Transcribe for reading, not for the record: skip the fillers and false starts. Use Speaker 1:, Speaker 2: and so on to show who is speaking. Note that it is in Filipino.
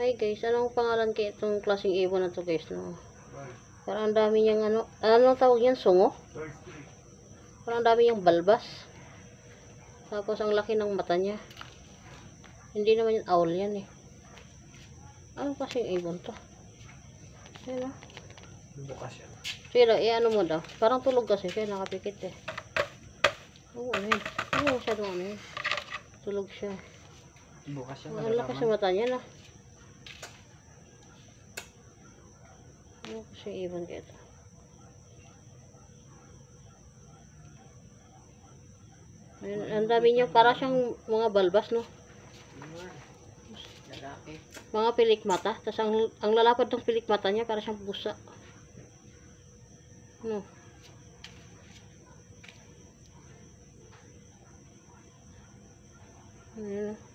Speaker 1: Hi guys, anong pangalan kaya itong klaseng ibon na to guys, no? Parang ang dami niyang anong tawag yan, sungo? Parang ang dami niyang balbas. Tapos ang laki ng mata niya. Hindi naman yung owl yan eh. Anong klaseng ibon to? Ayun, no?
Speaker 2: Bukas yan.
Speaker 1: Pero, ano mo daw? Parang tulog kasi, kaya nakapikit eh. Oo, ano yun? Oo, masyadong ano yun. Tulog siya.
Speaker 2: Bukas yan.
Speaker 1: Ang lakas sa mata niya, no? Ano kasi ibon kaya ito? Ang dami niya, para siyang mga balbas, no? Mga pilik mata. Tapos ang lalapad ng pilik mata niya, para siyang pusa. Ano? Ayan, no?